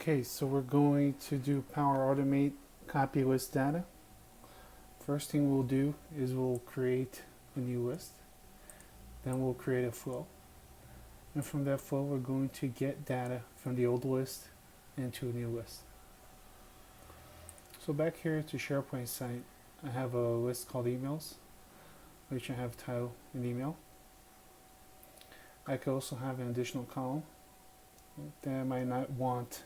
Okay, so we're going to do Power Automate copy list data. First thing we'll do is we'll create a new list. Then we'll create a flow. And from that flow, we're going to get data from the old list into a new list. So back here to SharePoint site, I have a list called emails, which I have title and email. I could also have an additional column that I might not want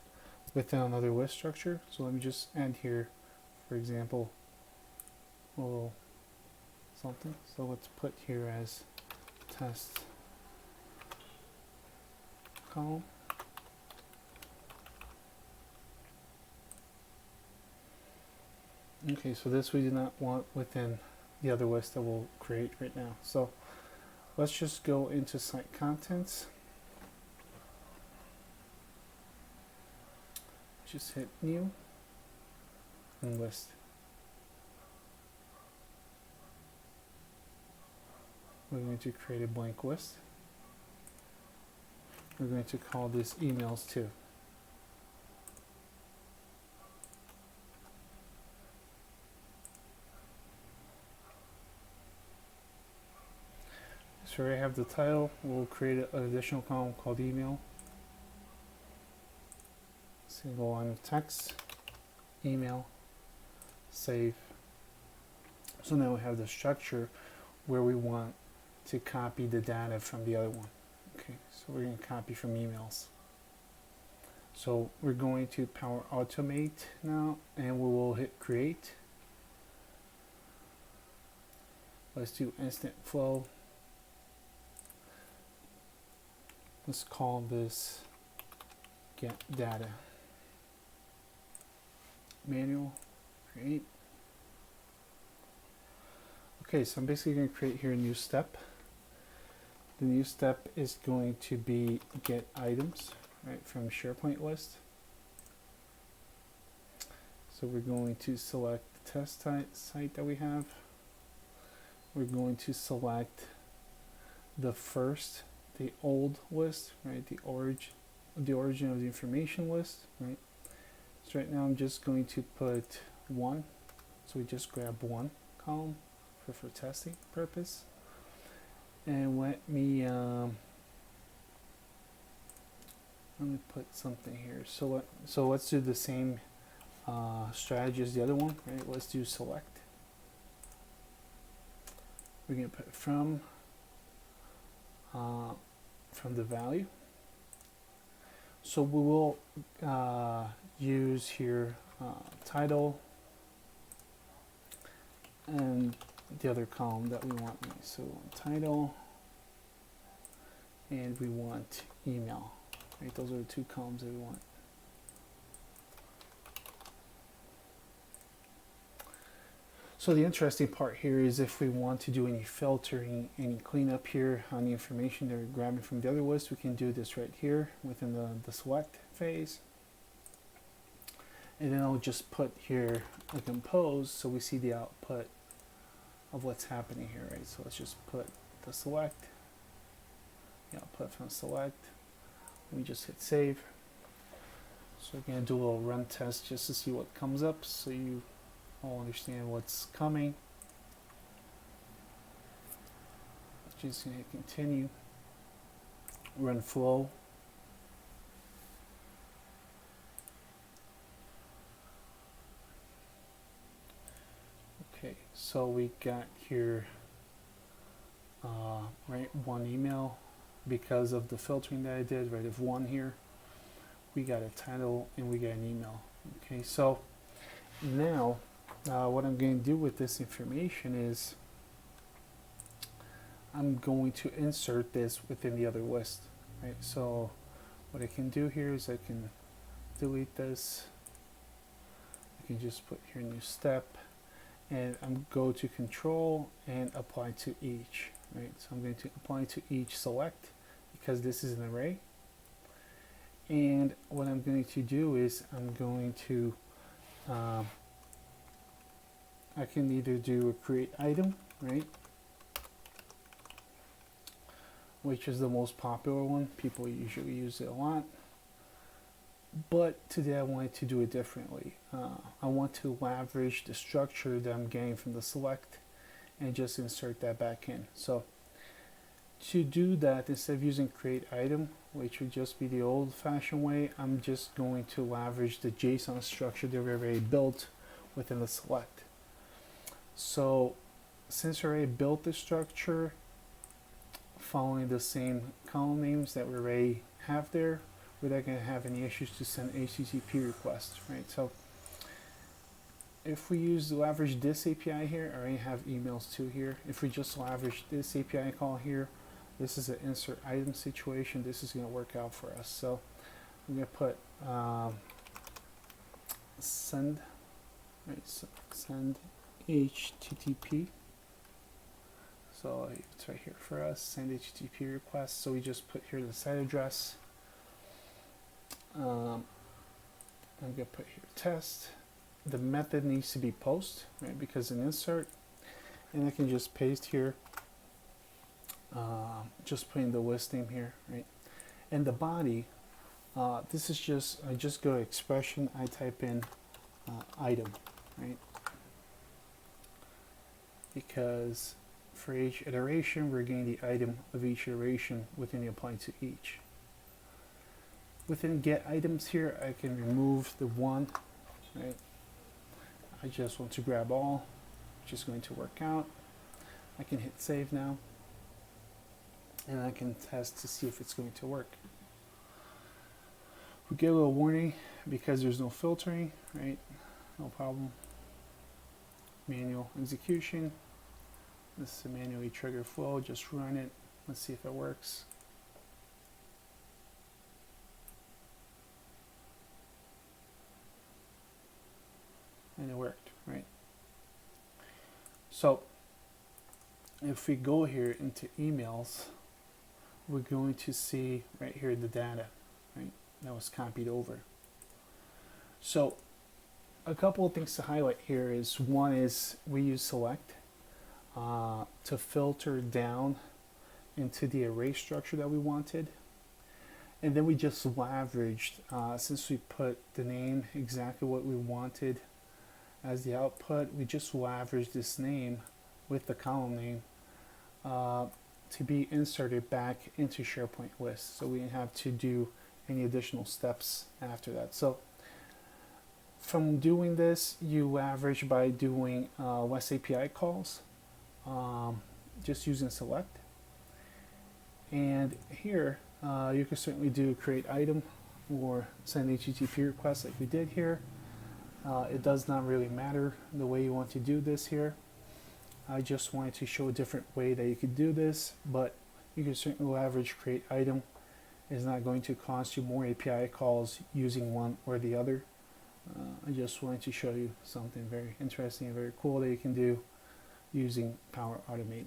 within another list structure. So let me just add here, for example, a little something. So let's put here as test column. Okay, so this we do not want within the other list that we'll create right now. So let's just go into site contents. Just hit new and list. We're going to create a blank list. We're going to call this emails too. So I have the title. We'll create an additional column called email. Single line of text, email, save. So now we have the structure where we want to copy the data from the other one. Okay, so we're going to copy from emails. So we're going to Power Automate now, and we will hit create. Let's do instant flow. Let's call this get data. Manual, create. Okay, so I'm basically going to create here a new step. The new step is going to be get items, right, from SharePoint list. So we're going to select the test site that we have. We're going to select the old list, right, the origin of the information list, right. So right now I'm just going to put one. So we just grab one column for testing purpose. And let me put something here. So let's do the same strategy as the other one, right? Let's do select. We're going to put from the value. So we will use here title and the other column that we want. So title, and we want email. Right, those are the two columns that we want. So the interesting part here is if we want to do any filtering, any cleanup here on the information that we're grabbing from the other list, we can do this right here within the select phase. And then I'll just put here a compose so we see the output of what's happening here, right? So let's just put the select, the output from select. We just hit save. So we're going to do a little run test just to see what comes up so you all understand what's coming. Just going to hit continue, run flow. Okay, so we got here right, one email because of the filtering that I did, right, of one here. We got a title and we got an email. Okay, so now what I'm going to do with this information is I'm going to insert this within the other list, right? So what I can do here is I can delete this. I can just put here new step, and I'm go to control and apply to each, right? So I'm going to apply to each select because this is an array. And what I'm going to do is I'm going to I can either do a create item, right, which is the most popular one. People usually use it a lot. But today I wanted to do it differently. I want to leverage the structure that I'm getting from the select and just insert that back in. So to do that, instead of using create item, which would just be the old-fashioned way, I'm just going to leverage the JSON structure that we already built within the select. So since we already built the structure following the same column names that we already have there, we're not going to have any issues to send HTTP requests, right? So if we use leverage this API here, I already have emails too here. If we just leverage this API call here, this is an insert item situation. This is going to work out for us. So I'm going to put send, right? So send HTTP. So it's right here for us. Send HTTP request. So we just put here the site address. I'm going to put here test. The method needs to be post, right? Because an insert, and I can just paste here. Just putting the list name here, right? And the body, this is just, I just go to expression, I type in item, right? Because for each iteration, we're getting the item of each iteration within the apply to each. Within get items here, I can remove the one, right? I just want to grab all, which is going to work out. I can hit save now. And I can test to see if it's going to work. We get a little warning because there's no filtering, right? No problem. Manual execution. This is a manually trigger flow. Just run it. Let's see if it works. And it worked, right? So if we go here into emails, we're going to see right here the data, right? That was copied over. So a couple of things to highlight here is, one is we use select to filter down into the array structure that we wanted. And then we just leveraged, since we put the name exactly what we wanted as the output, we just leveraged this name with the column name to be inserted back into Sharepoint Lists. So we didn't have to do any additional steps after that. So from doing this, you leverage by doing less API calls, just using select. And here, you can certainly do create item or send HTTP request like we did here. It does not really matter the way you want to do this here. I just wanted to show a different way that you could do this, but you can certainly leverage create item. It's not going to cost you more API calls using one or the other. I just wanted to show you something very interesting and very cool that you can do using Power Automate.